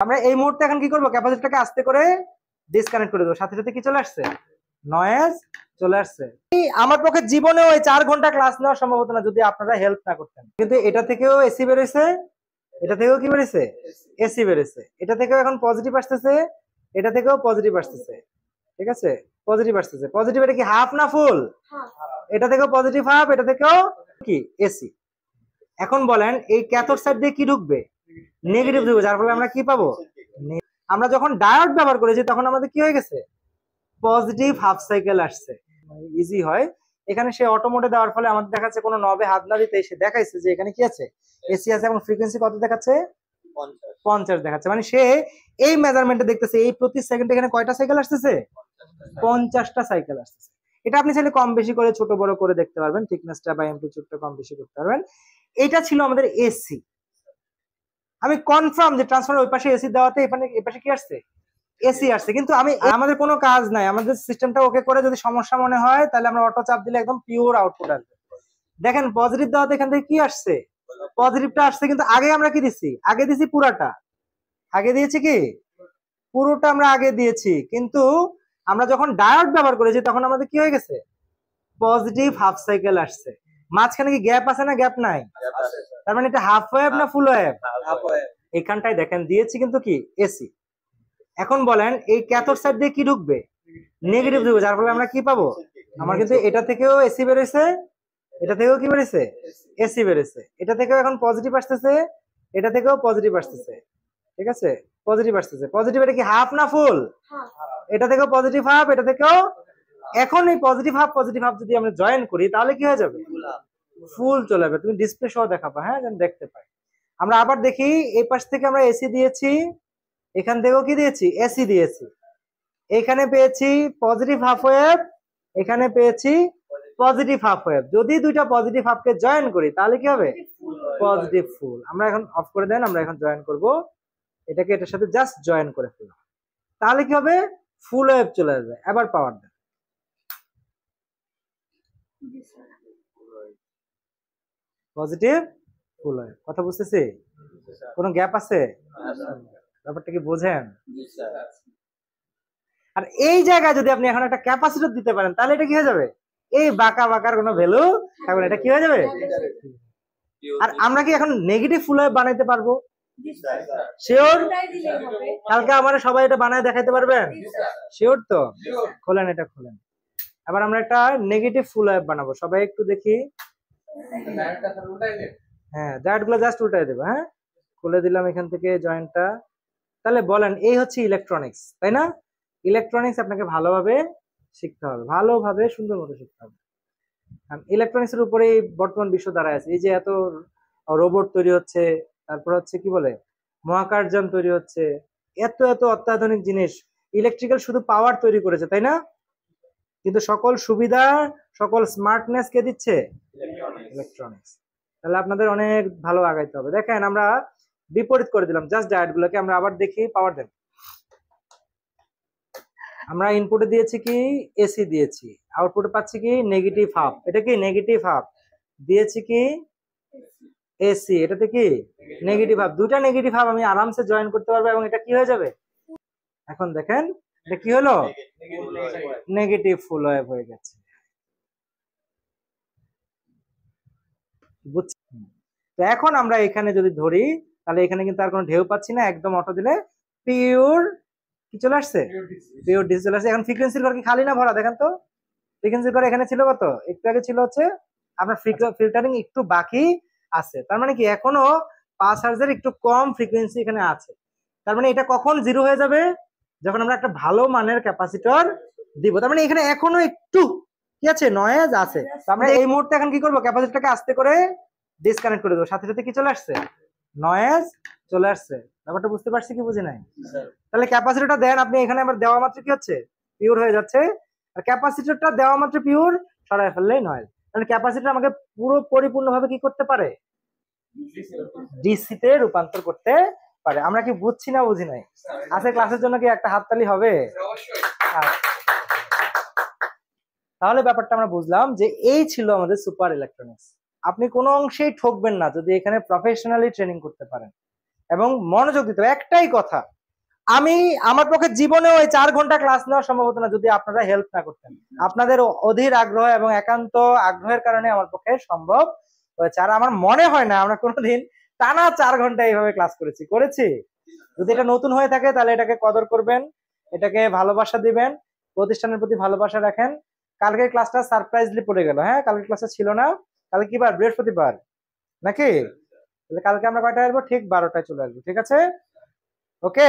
আমরা এই মুহূর্তে এখন কি করব, ক্যাপাসিটরটাকে আস্তে করে ডিসকানেক্ট করে দেবো। সাথে সাথে কি চলে আসছে, নয়েজ চলে আসছে। আমার পক্ষে জীবনে ওই 4 ঘন্টা ক্লাস নেওয়া সম্ভব হতো না যদি আপনারা হেল্প না করতেন। কিন্তু এটা থেকেও এসি বেরোইছে, এটা থেকেও কি বেরোইছে, এসি বেরোইছে। এটা থেকেও এখন পজিটিভ আসতেছে, এটা থেকেও পজিটিভ আসতেছে। ঠিক আছে, পজিটিভ আসতেছে। পজিটিভ এটা কি হাফ না ফুল? এটা থেকেও পজিটিভ হাফ, এটা থেকেও কি এসি। এখন বলেন এই ক্যাথোড সাইড দিয়ে কি ঢুকবে, নেগেটিভ ঢুকবে, যার ফলে আমরা কি পাবো। আমরা যখন ডায়োড ব্যবহার করেছি তখন আমাদের কি হয়ে গেছে, পজিটিভ হাফ সাইকেল আসছে। ইজি হয়। এখানে সে অটো মোডে দেওয়ার ফলে আমাদের দেখাচ্ছে কোনো নবে হাত না দিতে সে দেখাইছে যে এখানে কি আছে, এসি আছে এবং ফ্রিকোয়েন্সি কত দেখাচ্ছে, 50 দেখাচ্ছে। মানে সে এই মেজারমেন্টে দেখতেছে এই প্রতি সেকেন্ডে এখানে কয়টা সাইকেল আসতেছে, 50টা সাইকেল আসতেছে। এটা আপনি চাইলে কম বেশি করে ছোট বড় করে দেখতে পারবেন, থিকনেসটা বা অ্যাম্পলিটিউডটা কম বেশি করতে পারবেন। এটা ছিল আমাদের এসি। আমি কনফার্ম যে ট্রান্সফার ওই পাশে এসি দেওয়াতে এখানে এই পাশে কি আসছে, এসি আসছে। কিন্তু আমাদের কোনো কাজ নাই, আমাদের সিস্টেমটা ওকে করে যদি সমস্যা মনে হয় তাহলে আমরা অটো চাপ দিলে একদম পিওর আউটপুট আসবে। দেখেন পজিটিভ দেওয়াতে এখান থেকে কি আসছে, পজিটিভটা আসছে। কিন্তু আগে আমরা কি দিছি, আগে দিছি পুরাটা, আগে দিয়েছি কি পুরোটা আমরা আগে দিয়েছি। কিন্তু আমরা যখন ডায়োড ব্যবহার করেছি তখন আমাদের কি হয়ে গেছে, পজিটিভ হাফ সাইকেল আসছে। মাঝখানে কি গ্যাপ আছে না গ্যাপ নাই? তার মানে এটা হাফ ওয়েভ না ফুল ওয়েভ? এখানটায় দেখেন দিয়েছি কিন্তু কি এসি। এখন বলেন এই ক্যাথোড সাইড দিয়ে কি ঢুকবে, নেগেটিভ ঢুকবে, যার ফলে আমরা কি পাবো, আমার কিন্তু এটা থেকেও এসি বেরোইছে, এটা থেকেও কি বেরোইছে, এসি বেরোইছে। এটা থেকেও এখন পজিটিভ আসতেছে, এটা থেকেও পজিটিভ আসতেছে। ঠিক আছে, পজিটিভ আসতেছে। পজিটিভ এটা কি হাফ না ফুল? এটা থেকেও পজিটিভ হাফ, এটা থেকেও। এখন এই পজিটিভ হাফ যদি আমরা জয়েন করি তাহলে কি হয়ে যাবে, ফুল চলে যাবে। তুমি ডিসপ্লে সহ দেখাবা, হ্যাঁ যেন দেখতে পাই। আমরা আবার দেখি, এই পাশ থেকে আমরা এসি দিয়েছি, এখান থেকেও কি দিয়েছি, এসি দিয়েছি। এখানে পেয়েছি পজিটিভ হাফ ওয়েভ, এখানে পেয়েছি পজিটিভ হাফ ওয়েভ। যদি দুইটা পজিটিভ হাফকে জয়েন করি তাহলে কি হবে, পজিটিভ ফুল। আমরা এখন অফ করে দেন, আমরা এখন জয়েন করব এটাকে, এটার সাথে জাস্ট জয়েন করে ফেললাম। তাহলে কি হবে, ফুল ওয়েভ চলে আসবে। এবার পাওয়ার দেন, পজিটিভ ফুল ওয়েভ। কথা বুঝতেছি? কোনো গ্যাপ আছে? ব্যাপারটা কি বোঝেন? আর এই জায়গায় যদি আপনি এখন একটা ক্যাপাসিটর দিতে পারেন তাহলে এটা কি হয়ে যাবে, এই বাঁকা বাঁকার কোনো ভ্যালু থাকবে না, এটা কি হয়ে যাবে। আর আমরা কি এখন নেগেটিভ ফুল ওয়েভ বানাইতে পারবো? শিওর? কালকে আমার সবাই এটা বানায় দেখাইতে পারবেন? শিওর তো? খোলেন, এটা খোলেন। এবার আমরা একটা নেগেটিভ ফুল ওয়েভ বানাবো, সবাই একটু দেখি। হ্যাঁ, ডায়োড গুলো জাস্ট উল্টাই দেবো। হ্যাঁ, খুলে দিলাম এখান থেকে জয়েন্টটা। তাহলে বলেন এই হচ্ছে ইলেকট্রনিক্স, তাই না? ইলেকট্রনিক্স আপনাকে ভালোভাবে শিখতে হবে, ভালোভাবে সুন্দর মতো শিখতে হবে। ইলেকট্রনিক্স এর উপরে বর্তমান বিশ্ব দাঁড়ায় আছে। এই যে এত রোবট তৈরি হচ্ছে, তারপর হচ্ছে কি বলে মহাকাশযান তৈরি হচ্ছে, এত এত অত্যাধুনিক জিনিস। ইলেকট্রিক্যাল শুধু পাওয়ার তৈরি করেছে, তাই না? কিন্তু সকল সুবিধা, সকল স্মার্টনেস কে দিচ্ছে, ইলেকট্রনিক্স। তাহলে আপনাদের অনেক ভালো আগাইতে হবে। দেখেন আমরা বিপরীত করে দিলাম জাস্ট ডায়োড গুলোকে। আমরা আবার দেখি, পাওয়ার দেন। আমরা ইনপুটে দিয়েছি কি এসি দিয়েছি, আউটপুটে পাচ্ছি কি নেগেটিভ হাফ। এটা কি নেগেটিভ হাফ দিয়েছি কি এসি, এটাতে কি নেগেটিভ হাফ। দুটা নেগেটিভ হাফ আমি আরামসে জয়েন করতে পারবো এবং এটা কি হয়ে যাবে। এখন দেখেন এটা কি হলো, নেগেটিভ ফুল ওয়েভ হয়ে গেছে। বুঝছেন? তো এখন আমরা এখানে যদি ধরি তাহলে এখানে কিন্তু আর কোনো ঢেউ পাচ্ছি না, একদম অটো দিলে পিওর কি চলে আসছে, পিওর ডিসি চলে আসছে। এখন ফ্রিকোয়েন্সির ঘর কি খালি না ভরা, দেখেন তো। ফ্রিকোয়েন্সির ঘর এখানে ছিল কত, একটু আগে ছিল হচ্ছে আপনার ফিল্টারিং একটু বাকি আছে। তার মানে কি এখনো 5 হার্জের একটু কম ফ্রিকোয়েন্সি এখানে আছে। তার মানে এটা কখন জিরো হয়ে যাবে, যখন আমরা একটা ভালো মানের ক্যাপাসিটর দিব। তার মানে এখানে এখনো একটু কি আছে, নয়েজ আছে। তো আমরা এই মুহূর্তে এখন কি করবো, ক্যাপাসিটরটাকে আস্তে করে ডিসকানেক্ট করে দেবো। সাথে সাথে কি চলে আসছে, নয়েজ চলে আসছে। ব্যাপারটা বুঝতে পারছি কি বুঝি নাই? তাহলে ক্যাপাসিটরটা দেন আপনি, এখানে আবার দেওয়া মাত্র কি হচ্ছে, পিওর হয়ে যাচ্ছে। আর ক্যাপাসিটরটা দেওয়া মাত্র পিওর, সরাই ফেললেই নয়েজ। তাহলে ক্যাপাসিটর আমাকে পুরো পরিপূর্ণভাবে কি করতে পারে, ডিসি তে রূপান্তর করতে পারে। আমরা কি বুঝছি না বুঝি নাই? আজকে ক্লাসের জন্য কি একটা হাততালি হবে? তাহলে ব্যাপারটা আমরা বুঝলাম যে এই ছিল আমাদের সুপার ইলেকট্রনিক্স। আপনি কোনো অংশেই ঠকবেন না যদি এখানে প্রফেশনালি ট্রেনিং করতে পারেন। এবং মনোযোগ দিতে হবে। একটাই কথা, আমি আমার পক্ষে জীবনেও এই 4 ঘন্টা ক্লাস নেওয়া সম্ভব হতো না যদি আপনারা হেল্প না করতেন। আপনাদের অধীর আগ্রহ এবং একান্ত আগ্রহের কারণে আমার পক্ষে সম্ভব হয়েছে। আর আমার মনে হয় না আমরা কোনোদিন টানা 4 ঘন্টা এইভাবে ক্লাস করেছি। যদি এটা নতুন হয়ে থাকে তাহলে এটাকে কদর করবেন, এটাকে ভালোবাসা দিবেন, প্রতিষ্ঠানের প্রতি ভালোবাসা রাখেন। কালকের ক্লাসটা সারপ্রাইজলি পড়ে গেল। হ্যাঁ, কালকের ক্লাসটা ছিল না। কালকে কি বার? বৃহস্পতিবার নাকি? তাহলে কালকে আমরা কয়টায় আসবো? ঠিক 12টায় চলে আসবো। ঠিক আছে, ওকে।